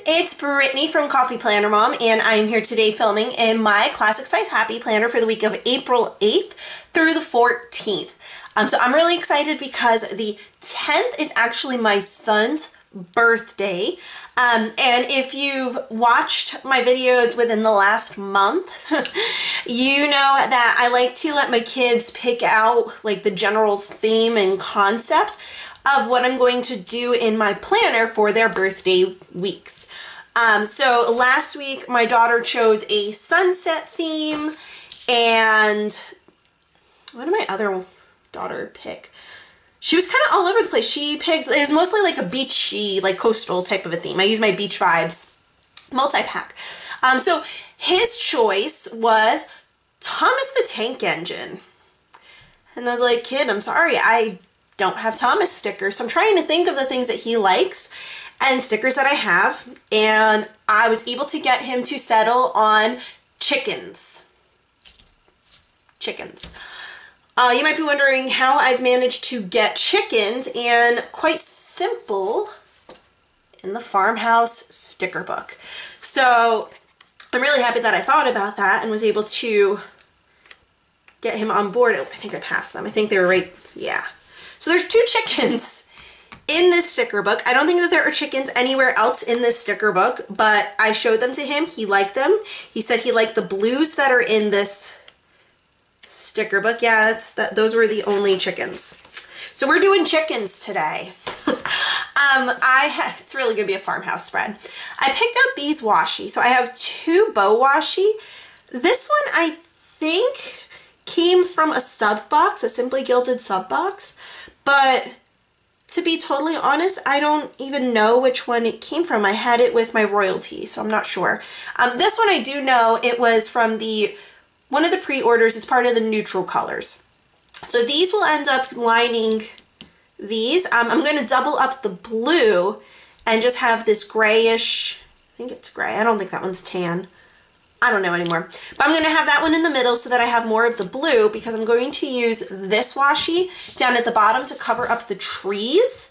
It's Brittany from Coffee Planner Mom, and I am here today filming in my classic size happy planner for the week of April 8th through the 14th. So I'm really excited because the 10th is actually my son's birthday. And if you've watched my videos within the last month, you know that I like to let my kids pick out like the general theme and concept of what I'm going to do in my planner for their birthday weeks. So last week my daughter chose a sunset theme, and what did my other daughter pick? She was kind of all over the place. She picked, it was mostly like a beachy, like coastal type of a theme. I use my Beach Vibes multi-pack. So his choice was Thomas the Tank Engine. And I was like, kid, I'm sorry, I don't have Thomas stickers. So I'm trying to think of the things that he likes and stickers that I have. And I was able to get him to settle on chickens. Chickens. You might be wondering how I've managed to get chickens, and quite simple, in the Farmhouse sticker book. So I'm really happy that I thought about that and was able to get him on board. Oh, I think I passed them. I think they were right, yeah. So there's 2 chickens in this sticker book. I don't think that there are chickens anywhere else in this sticker book, but I showed them to him. He liked them. He said he liked the blues that are in this sticker book. Yeah, those were the only chickens. So we're doing chickens today. It's really gonna be a farmhouse spread. I picked out these washi. So I have 2 bow washi. This one I think came from a sub box, a Simply Gilded sub box, but to be totally honest, I don't even know which one it came from. I had it with my royalty, so I'm not sure. This one I do know it was from one of the pre-orders. It's part of the neutral colors. So these will end up lining these. I'm going to double up the blue and just have this grayish, I think it's gray. I don't think that one's tan. I don't know anymore. But I'm going to have that one in the middle so that I have more of the blue, because I'm going to use this washi down at the bottom to cover up the trees.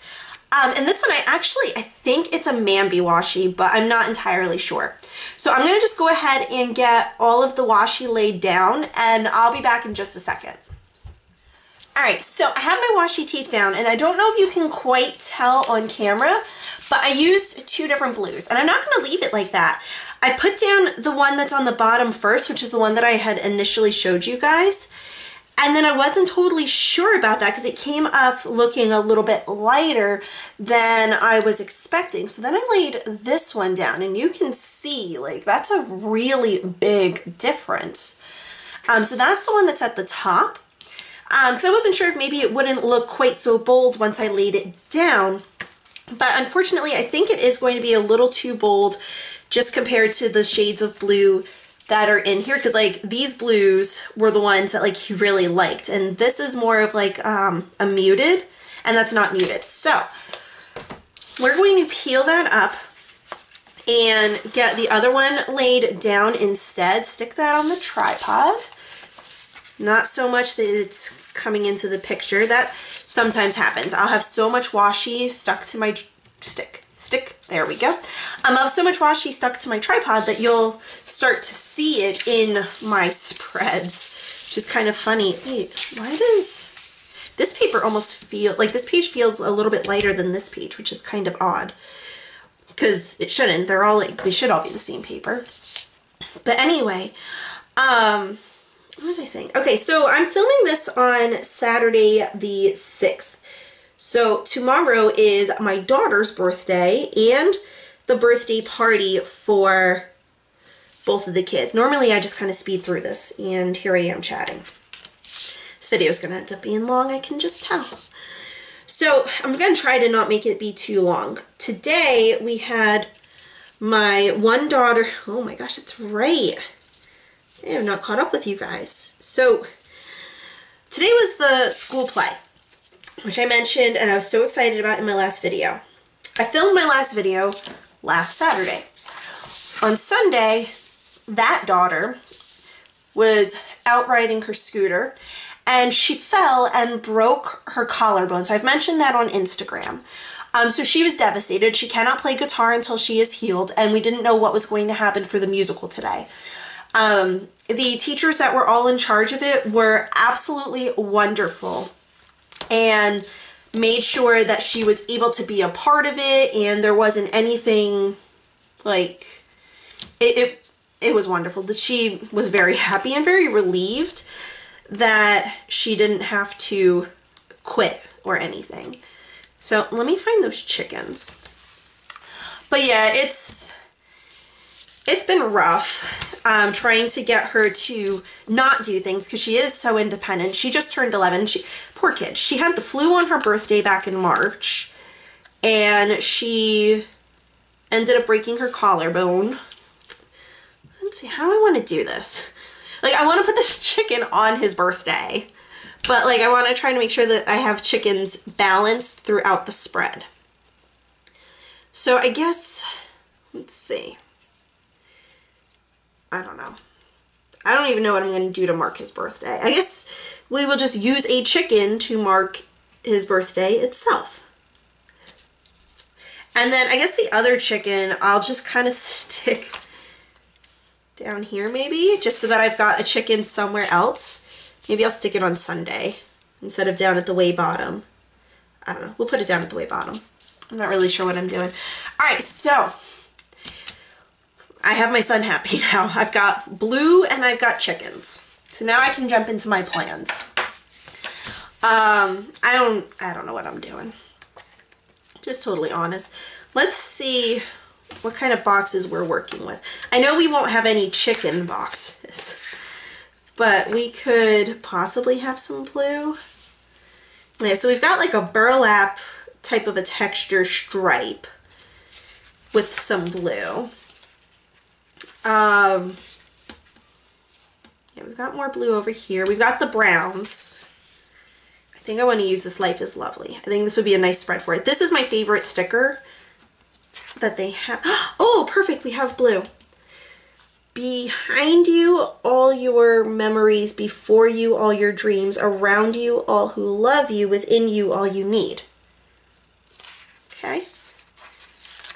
And this one I think it's a MAMBI washi, but I'm not entirely sure. So I'm going to just go ahead and get all of the washi laid down, and I'll be back in just a second. Alright, so I have my washi tape down, and I don't know if you can quite tell on camera, but I used 2 different blues, and I'm not going to leave it like that. I put down the one that's on the bottom first, which is the one that I had initially showed you guys. And then I wasn't totally sure about that because it came up looking a little bit lighter than I was expecting. So then I laid this one down, and you can see like that's a really big difference. So that's the one that's at the top. Because I wasn't sure if maybe it wouldn't look quite so bold once I laid it down. But unfortunately, I think it is going to be a little too bold just compared to the shades of blue that are in here, because like these blues were the ones that like he really liked, and this is more of like a muted, and that's not muted. So we're going to peel that up and get the other one laid down instead. Stick that on the tripod. Not so much that it's coming into the picture. That sometimes happens. I'll have so much washi stuck to my there we go. I'll have so much washi stuck to my tripod that you'll start to see it in my spreads, which is kind of funny. Wait, why does this paper almost feel like this page feels a little bit lighter than this page, which is kind of odd, because it shouldn't. They're all like, they should all be the same paper. But anyway, what was I saying? Okay, so I'm filming this on Saturday the 6th. So tomorrow is my daughter's birthday and the birthday party for both of the kids. Normally I just kind of speed through this, and here I am chatting. This video is going to end up being long, I can just tell. So I'm going to try to not make it be too long. Today we had my one daughter, oh my gosh, that's right. I have not caught up with you guys. So Today was the school play, which I mentioned and I was so excited about in my last video. I filmed my last video last Saturday. On Sunday, that daughter was out riding her scooter and she fell and broke her collarbone. So I've mentioned that on Instagram. So she was devastated. She cannot play guitar until she is healed, and we didn't know what was going to happen for the musical today. The teachers that were all in charge of it were absolutely wonderful and made sure that she was able to be a part of it, and there wasn't anything like it was wonderful. That she was very happy and very relieved that she didn't have to quit or anything. So let me find those chickens. But yeah, it's been rough trying to get her to not do things because she is so independent. She just turned 11. Poor kid. She had the flu on her birthday back in March, and she ended up breaking her collarbone. Let's see, how do I want to do this? Like, I want to put this chicken on his birthday, but like I want to try to make sure that I have chickens balanced throughout the spread. So I guess, let's see. I don't know. I don't even know what I'm going to do to mark his birthday. I guess we will just use a chicken to mark his birthday itself. And then I guess the other chicken I'll just kind of stick down here maybe, just so that I've got a chicken somewhere else. Maybe I'll stick it on Sunday instead of down at the way bottom. I don't know. We'll put it down at the way bottom. I'm not really sure what I'm doing. All right, so I have my son happy now. I've got blue and I've got chickens. So now I can jump into my plans. I don't know what I'm doing. Just totally honest. Let's see what kind of boxes we're working with. I know we won't have any chicken boxes, but we could possibly have some blue. Yeah, so we've got like a burlap type of a texture stripe with some blue. Yeah, we've got more blue over here. We've got the browns. I think I want to use this Life is Lovely. I think this would be a nice spread for it. This is my favorite sticker that they have. Oh, perfect. We have blue. Behind you, all your memories. Before you, all your dreams. Around you, all who love you. Within you, all you need. Okay.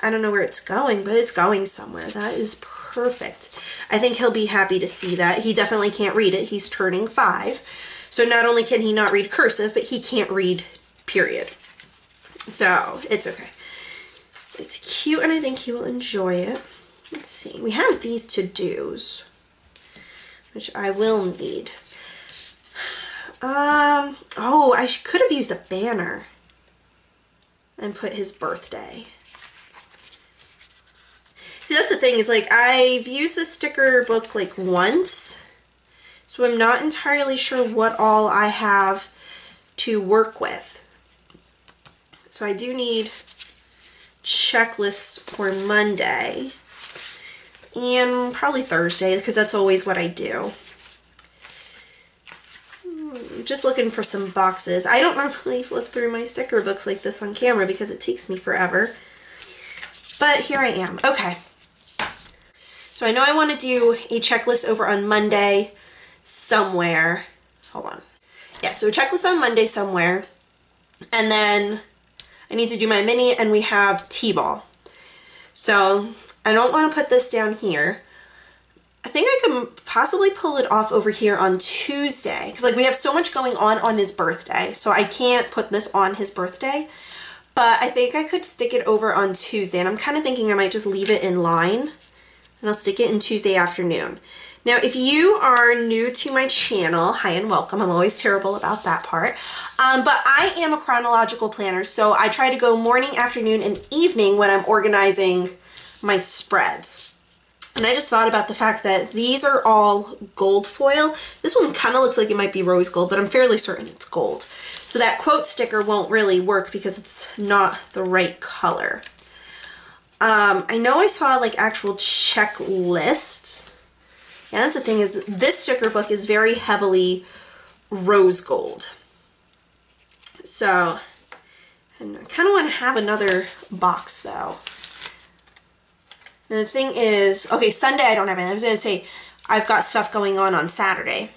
I don't know where it's going, but it's going somewhere. That is perfect. I think he'll be happy to see that. He definitely can't read it. He's turning 5. So not only can he not read cursive, but he can't read, period. So it's okay. It's cute, and I think he will enjoy it. Let's see. We have these to-dos, which I will need. Oh, I could have used a banner and put his birthday. See, that's the thing, is like I've used this sticker book like once, so I'm not entirely sure what all I have to work with. So I do need checklists for Monday and probably Thursday, because that's always what I do. Just looking for some boxes. I don't normally flip through my sticker books like this on camera because it takes me forever, but here I am. Okay. So I know I want to do a checklist over on Monday somewhere. Hold on. Yeah, so a checklist on Monday somewhere. And then I need to do my mini, and we have T-ball. So I don't want to put this down here. I think I can possibly pull it off over here on Tuesday, because like we have so much going on his birthday, so I can't put this on his birthday. But I think I could stick it over on Tuesday, and I'm kind of thinking I might just leave it in line, and I'll stick it in Tuesday afternoon. Now, if you are new to my channel, hi and welcome. I'm always terrible about that part. But I am a chronological planner, so I try to go morning, afternoon, and evening when I'm organizing my spreads. And I just thought about the fact that these are all gold foil. This one kind of looks like it might be rose gold, but I'm fairly certain it's gold. So that quote sticker won't really work because it's not the right color. I know I saw like actual checklists. Yeah, that's the thing, is this sticker book is very heavily rose gold. So, and I kind of want to have another box though. And the thing is, okay, Sunday I don't have anything. I was going to say I've got stuff going on Saturday.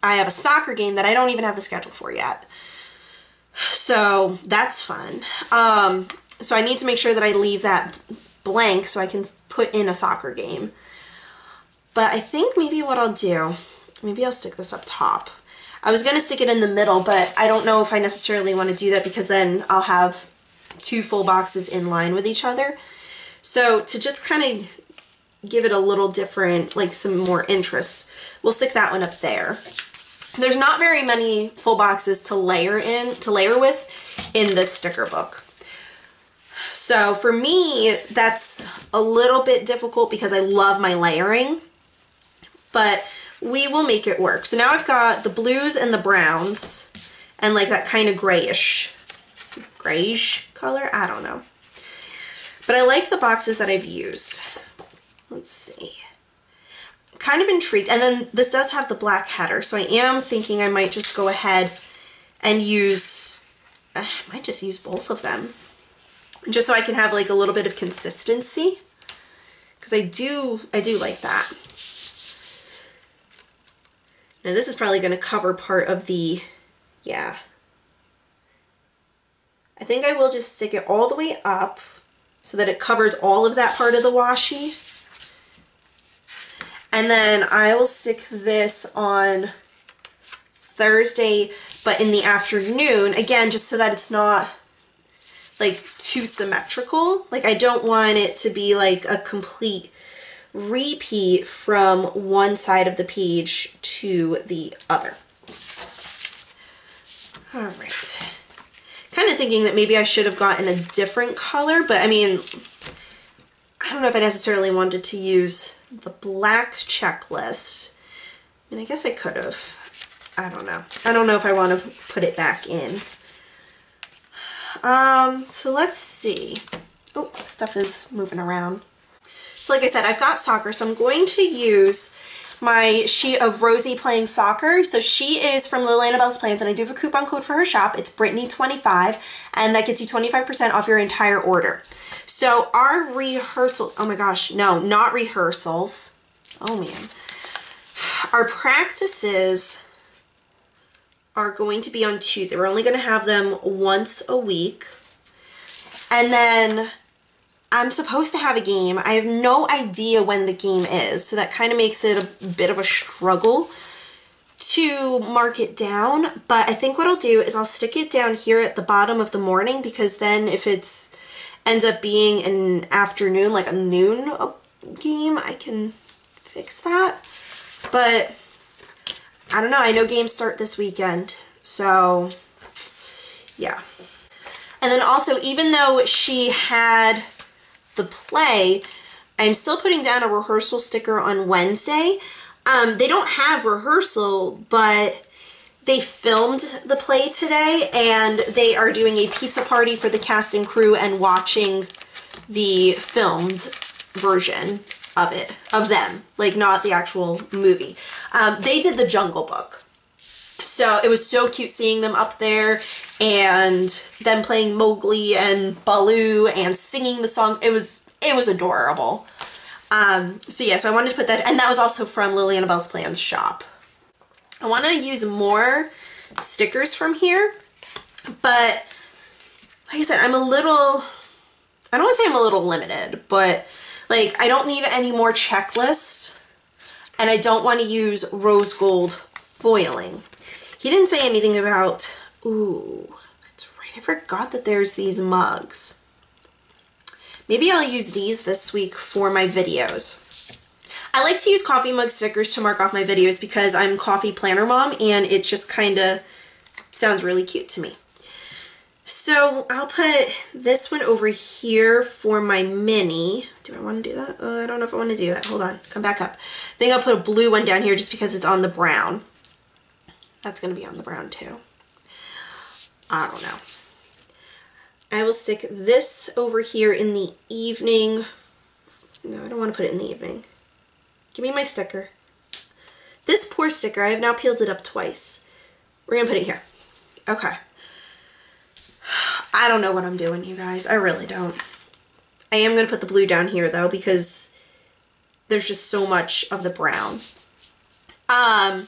I have a soccer game that I don't even have the schedule for yet. So that's fun. So I need to make sure that I leave that blank so I can put in a soccer game. But I think maybe what I'll do, maybe I'll stick this up top. I was going to stick it in the middle, but I don't know if I necessarily want to do that because then I'll have two full boxes in line with each other. So to just kind of give it a little different, like some more interest, we'll stick that one up there. There's not very many full boxes to layer with in this sticker book. So for me, that's a little bit difficult because I love my layering, but we will make it work. So now I've got the blues and the browns and like that kind of grayish color. I don't know. But I like the boxes that I've used. Let's see. Kind of intrigued, and then this does have the black header, so I am thinking I might just go ahead and use, I might just use both of them, just so I can have like a little bit of consistency, because I do like that. Now this is probably going to cover part of the, yeah. I think I will just stick it all the way up so that it covers all of that part of the washi. And then I will stick this on Thursday, but in the afternoon, again, just so that it's not like too symmetrical. Like I don't want it to be like a complete repeat from one side of the page to the other. All right. Kind of thinking that maybe I should have gotten a different color, but I mean, I don't know if I necessarily wanted to use the black checklist. I mean, I guess I could have. I don't know. I don't know if I want to put it back in. So let's see. Oh, stuff is moving around. So like I said, I've got soccer, so I'm going to use my sheet of Rosie playing soccer. So she is from Little Annabelle's Plans, and I do have a coupon code for her shop. It's Brittany25, and that gets you 25% off your entire order. So our rehearsal, oh my gosh, no, not rehearsals. Oh man. Our practices are going to be on Tuesday. We're only going to have them once a week. And then I'm supposed to have a game. I have no idea when the game is, so that kind of makes it a bit of a struggle to mark it down. But I think what I'll do is I'll stick it down here at the bottom of the morning, because then if it's ends up being an afternoon, like a noon game, I can fix that. But I don't know. I know games start this weekend, so yeah. And then also, even though she had the play, I'm still putting down a rehearsal sticker on Wednesday. They don't have rehearsal, but they filmed the play today, and they are doing a pizza party for the cast and crew and watching the filmed version of them, like not the actual movie. They did the Jungle Book. So it was so cute seeing them up there and them playing Mowgli and Baloo and singing the songs. It was adorable. So yeah, so I wanted to put that, and that was also from Lily Annabelle's Plans shop. I want to use more stickers from here, but like I said, I don't want to say I'm a little limited, but like I don't need any more checklists, and I don't want to use rose gold foiling. He didn't say anything about, ooh, that's right, I forgot that there's these mugs. Maybe I'll use these this week for my videos. I like to use coffee mug stickers to mark off my videos because I'm coffee planner mom, and it just kind of sounds really cute to me. So I'll put this one over here for my mini. Do I want to do that? I don't know if I want to do that. Hold on, come back up. I think I'll put a blue one down here just because it's on the brown. That's going to be on the brown too. I don't know. I will stick this over here in the evening. No, I don't want to put it in the evening. Give me my sticker. This poor sticker, I have now peeled it up twice. We're gonna put it here. Okay. I don't know what I'm doing, you guys. I really don't. I am gonna put the blue down here though, because there's just so much of the brown. And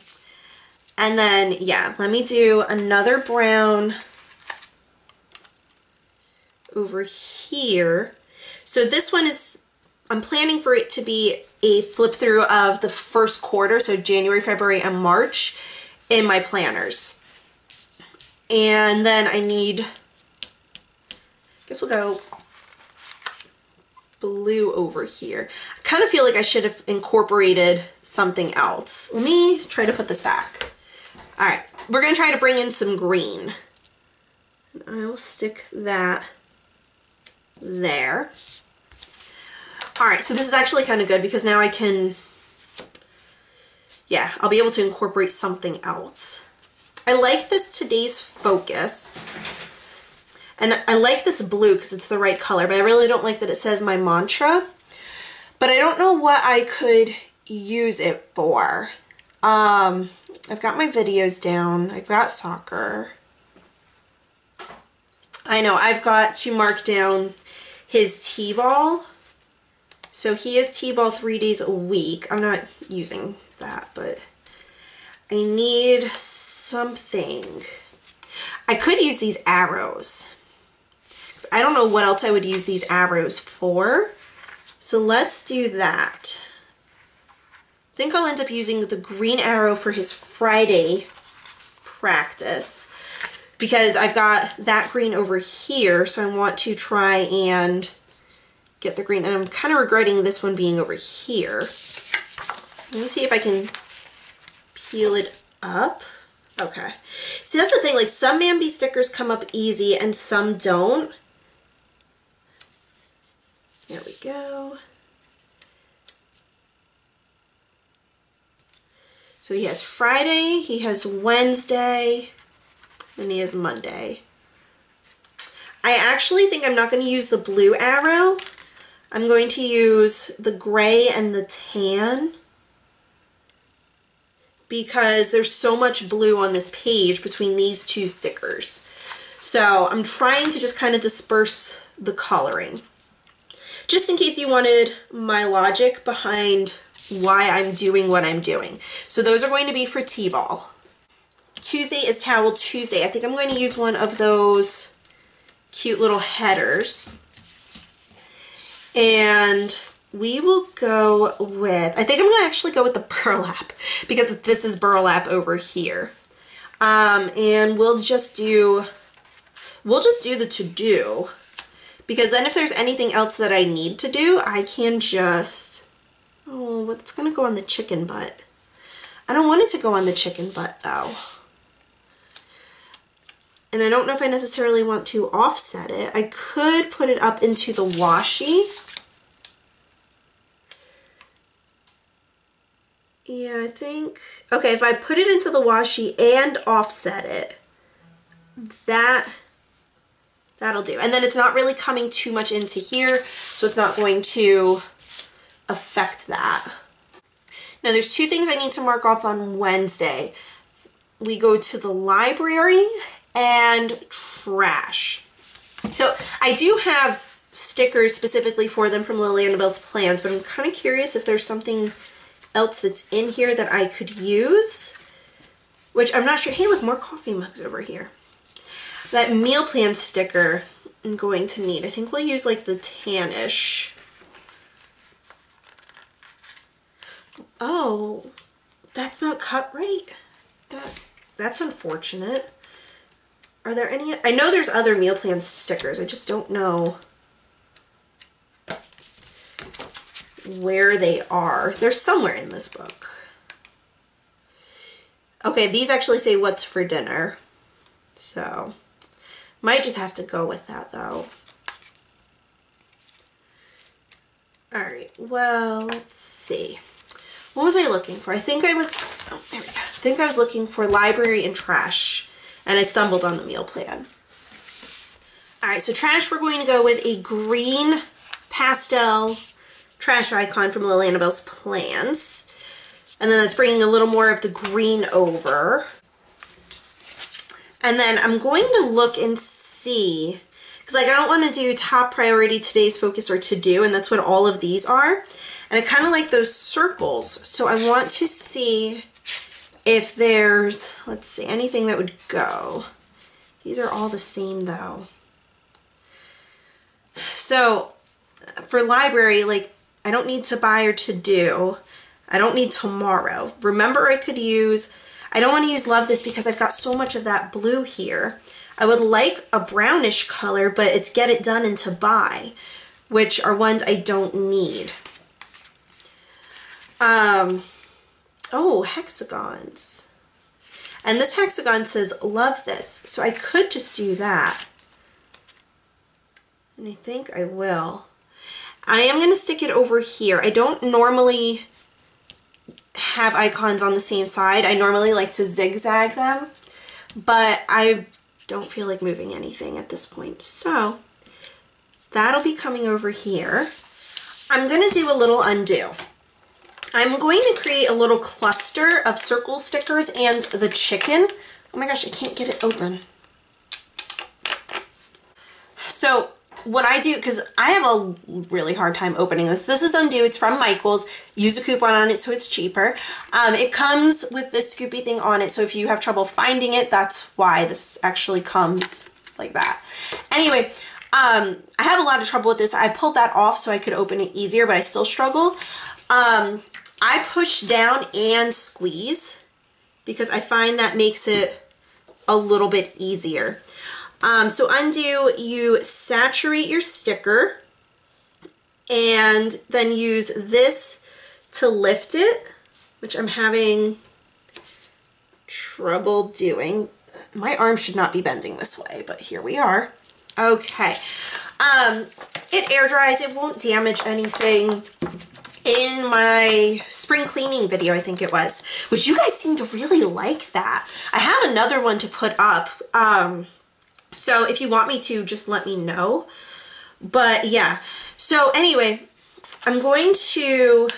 then, yeah, let me do another brown over here. So this one is, I'm planning for it to be a flip through of the first quarter, so January, February, and March in my planners. And then I need, I guess we'll go blue over here. I kind of feel like I should have incorporated something else. Let me try to put this back. All right, we're gonna try to bring in some green. And I will stick that there. All right, so this is actually kind of good because now I can, yeah, I'll be able to incorporate something else. I like this Today's Focus. And I like this blue because it's the right color, but I really don't like that it says my mantra. But I don't know what I could use it for. I've got my videos down. I've got soccer. I know, I've got to mark down his T-ball. So he is T-ball 3 days a week. I'm not using that, but I need something. I could use these arrows. I don't know what else I would use these arrows for. So let's do that. I think I'll end up using the green arrow for his Friday practice because I've got that green over here. So I want to try and get the green, and I'm kind of regretting this one being over here. Let me see if I can peel it up. Okay. See, that's the thing, like some MAMBI stickers come up easy and some don't. There we go. So he has Friday, he has Wednesday, and he has Monday. I actually think I'm not going to use the blue arrow. I'm going to use the gray and the tan because there's so much blue on this page between these two stickers. So I'm trying to just kind of disperse the coloring. Just in case you wanted my logic behind why I'm doing what I'm doing. So those are going to be for T-ball. Tuesday is Towel Tuesday. I think I'm going to use one of those cute little headers. And we will go with, I think I'm going to actually go with the burlap because this is burlap over here. And we'll just do the to-do because then if there's anything else that I need to do, I can just, oh, it's going to go on the chicken butt. I don't want it to go on the chicken butt though. And I don't know if I necessarily want to offset it. I could put it up into the washi. Yeah, I think, okay, if I put it into the washi and offset it, that'll do. And then it's not really coming too much into here, so it's not going to affect that. Now there's two things I need to mark off on Wednesday. We go to the library and trash. So I do have stickers specifically for them from Lily Annabelle's Plans, but I'm kind of curious if there's something else that's in here that I could use, which I'm not sure. Hey, look, more coffee mugs over here. That meal plan sticker I'm going to need. I think we'll use like the tannish. Oh, that's not cut right. That's unfortunate. Are there any? I know there's other meal plan stickers. I just don't know where they are. They're somewhere in this book. Okay, these actually say what's for dinner. So, might just have to go with that though. Alright, well, let's see. What was I looking for? I think I was, oh, there we go. I think I was looking for library and trash, and I stumbled on the meal plan. Alright, so trash, we're going to go with a green pastel trash icon from Lily Annabelle's Plans. And then that's bringing a little more of the green over. And then I'm going to look and see, because like I don't want to do top priority, today's focus, or to do, and that's what all of these are. And I kind of like those circles. So I want to see if there's, let's see, anything that would go. These are all the same though. So for library, like I don't need to buy or to do. I don't need tomorrow. Remember, I could use, I don't want to use love this because I've got so much of that blue here. I would like a brownish color, but it's get it done and to buy, which are ones I don't need. Oh, hexagons. And this hexagon says love this, so I could just do that. And I think I will. I am going to stick it over here. I don't normally have icons on the same side. I normally like to zigzag them, but I don't feel like moving anything at this point. So that'll be coming over here. I'm going to do a little undo. I'm going to create a little cluster of circle stickers and the chicken. Oh my gosh, I can't get it open. So what I do, because I have a really hard time opening this. This is Undo. It's from Michael's. Use a coupon on it so it's cheaper. It comes with this scoopy thing on it, so if you have trouble finding it, that's why this actually comes like that. Anyway, I have a lot of trouble with this. I pulled that off so I could open it easier, but I still struggle. I push down and squeeze because I find that makes it a little bit easier. So Undo, you saturate your sticker and then use this to lift it, which I'm having trouble doing. My arm should not be bending this way, but here we are. Okay. It air dries. It won't damage anything. In my spring cleaning video, I think it was, which you guys seem to really like that. I have another one to put up. So if you want me to, just let me know. But yeah, so anyway, I'm going to,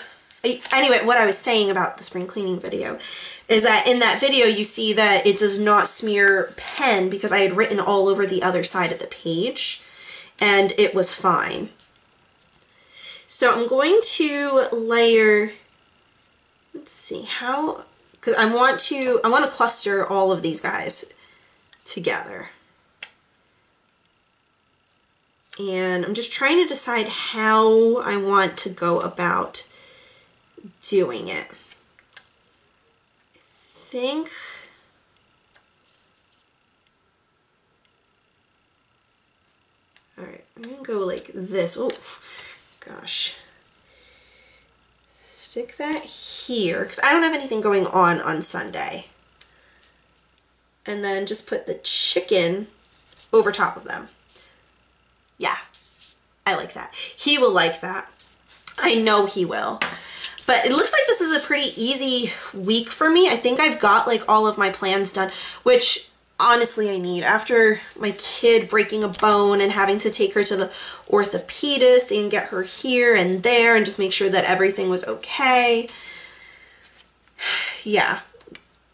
anyway, what I was saying about the spring cleaning video is that in that video, you see that it does not smear pen because I had written all over the other side of the page and it was fine. So I'm going to layer, let's see how, because I want to cluster all of these guys together. And I'm just trying to decide how I want to go about doing it. I think all right, I'm gonna go like this. Oh gosh. Stick that here because I don't have anything going on Sunday. And then just put the chicken over top of them. Yeah, I like that. He will like that. I know he will. But it looks like this is a pretty easy week for me. I think I've got like all of my plans done, which honestly I need. After my kid breaking a bone and having to take her to the orthopedist and get her here and there and just make sure that everything was okay. Yeah,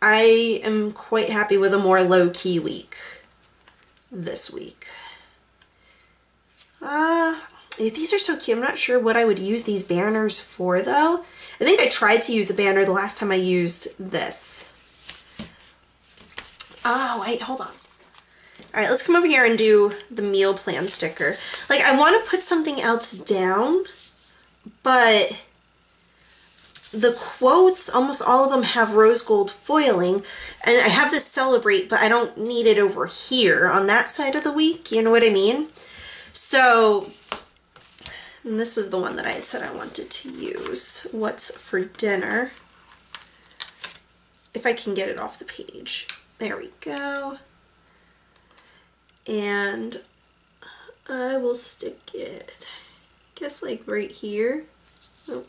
I am quite happy with a more low-key week this week. These are so cute. I'm not sure what I would use these banners for though. I think I tried to use a banner the last time I used this. Oh, wait, hold on. All right, let's come over here and do the meal plan sticker. Like, I want to put something else down, but the quotes, almost all of them have rose gold foiling, and I have this celebrate, but I don't need it over here on that side of the week. You know what I mean? So, and this is the one that I had said I wanted to use. What's for dinner? If I can get it off the page. There we go. And I will stick it, I guess like right here. Oh,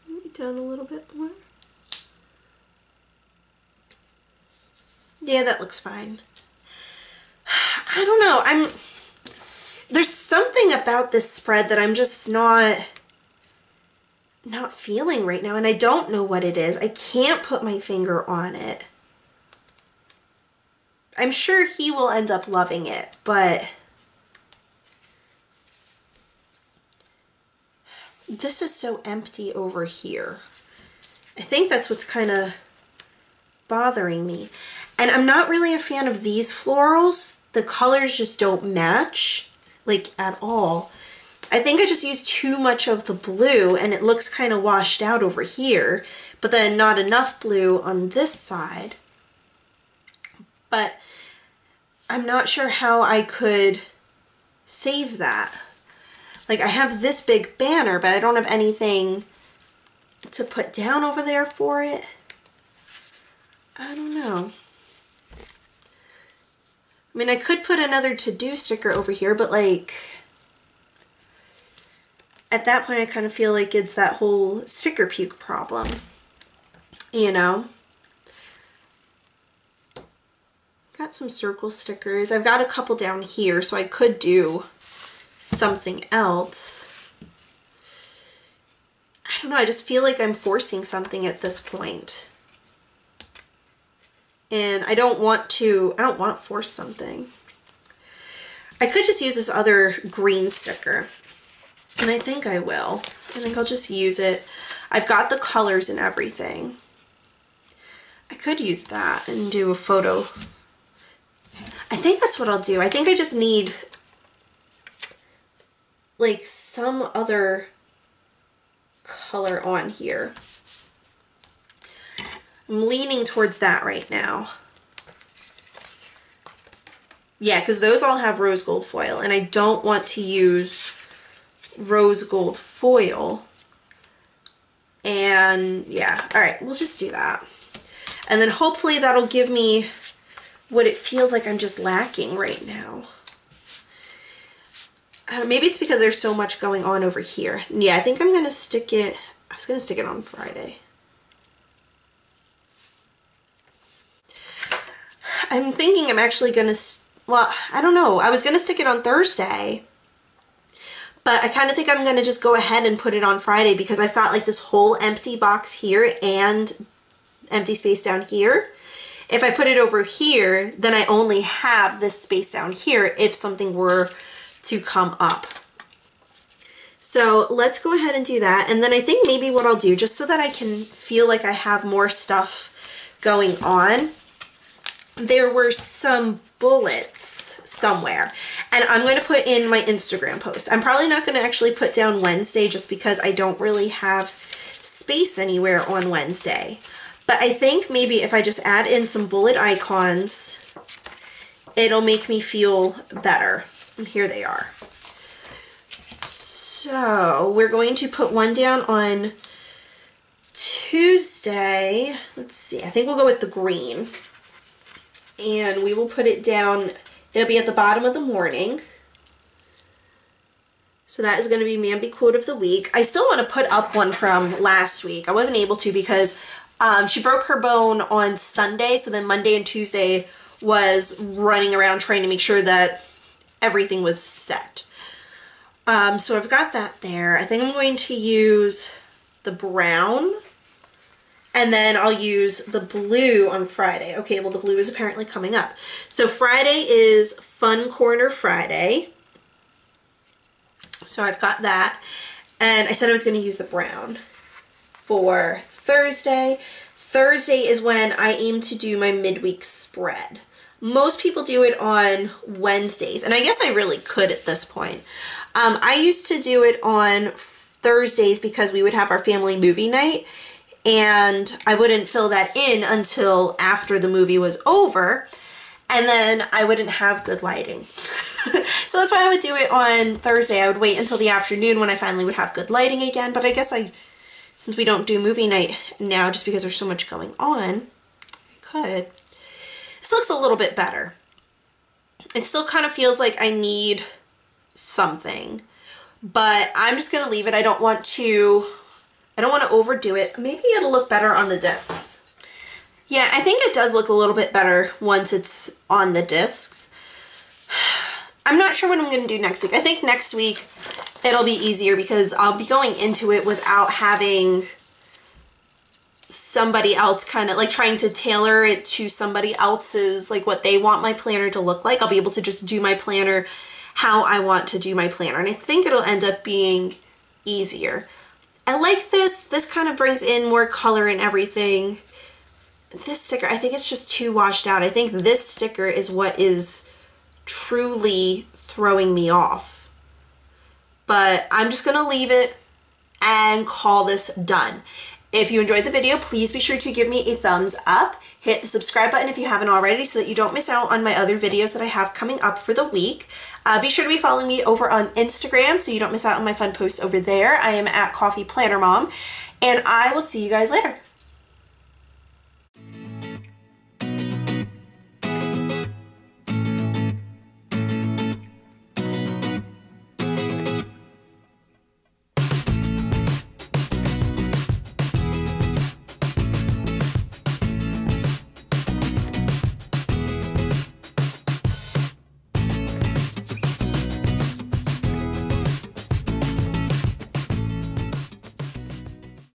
maybe down a little bit more. Yeah, that looks fine. I don't know, there's something about this spread that I'm just not feeling right now, and I don't know what it is. I can't put my finger on it. I'm sure he will end up loving it, but this is so empty over here. I think that's what's kind of bothering me. And I'm not really a fan of these florals. The colors just don't match, like, at all. I think I just used too much of the blue and it looks kind of washed out over here, but then not enough blue on this side. But I'm not sure how I could save that. Like, I have this big banner, but I don't have anything to put down over there for it. I don't know. I mean, I could put another to-do sticker over here, but like, at that point I kind of feel like it's that whole sticker puke problem, you know? Got some circle stickers. I've got a couple down here, so I could do something else. I don't know, I just feel like I'm forcing something at this point. And I don't want to force something. I could just use this other green sticker. And I think I will. I think I'll just use it. I've got the colors and everything. I could use that and do a photo. I think that's what I'll do. I think I just need like some other color on here. I'm leaning towards that right now. Yeah, because those all have rose gold foil, and I don't want to use rose gold foil. And yeah, all right, we'll just do that. And then hopefully that'll give me what it feels like I'm just lacking right now. Maybe it's because there's so much going on over here. Yeah, I think I'm gonna stick it, I was gonna stick it on Friday. I'm thinking I'm actually gonna, well, I don't know. I was gonna stick it on Thursday, but I kind of think I'm gonna just go ahead and put it on Friday because I've got like this whole empty box here and empty space down here. If I put it over here, then I only have this space down here if something were to come up. So let's go ahead and do that. And then I think maybe what I'll do, just so that I can feel like I have more stuff going on, there were some bullets somewhere, and I'm going to put in my Instagram post. I'm probably not going to actually put down Wednesday just because I don't really have space anywhere on Wednesday. But I think maybe if I just add in some bullet icons, it'll make me feel better. And here they are. So we're going to put one down on Tuesday. Let's see, I think we'll go with the green. And we will put it down, it'll be at the bottom of the morning. So that is going to be MAMBI quote of the week. I still want to put up one from last week. I wasn't able to because she broke her bone on Sunday, so then Monday and Tuesday was running around trying to make sure that everything was set. So I've got that there. I think I'm going to use the brown. And then I'll use the blue on Friday. Okay, well the blue is apparently coming up. So Friday is Fun Corner Friday. So I've got that. And I said I was going to use the brown for Thursday. Thursday is when I aim to do my midweek spread. Most people do it on Wednesdays, and I guess I really could at this point. I used to do it on Thursdays because we would have our family movie night, and I wouldn't fill that in until after the movie was over, and then I wouldn't have good lighting. So that's why I would do it on Thursday. I would wait until the afternoon when I finally would have good lighting again, but I guess since we don't do movie night now just because there's so much going on, I could. This looks a little bit better. It still kind of feels like I need something, but I'm just gonna leave it. I don't want to overdo it. Maybe it'll look better on the discs. Yeah, I think it does look a little bit better once it's on the discs. I'm not sure what I'm gonna do next week. I think next week it'll be easier because I'll be going into it without having somebody else, kind of like trying to tailor it to somebody else's, like what they want my planner to look like. I'll be able to just do my planner how I want to do my planner, and I think it'll end up being easier. I like this. This kind of brings in more color and everything. This sticker, I think it's just too washed out. I think this sticker is what is truly throwing me off. But I'm just gonna leave it and call this done. If you enjoyed the video, please be sure to give me a thumbs up. Hit the subscribe button if you haven't already so that you don't miss out on my other videos that I have coming up for the week. Be sure to be following me over on Instagram so you don't miss out on my fun posts over there. I am at Coffee Planner Mom, and I will see you guys later.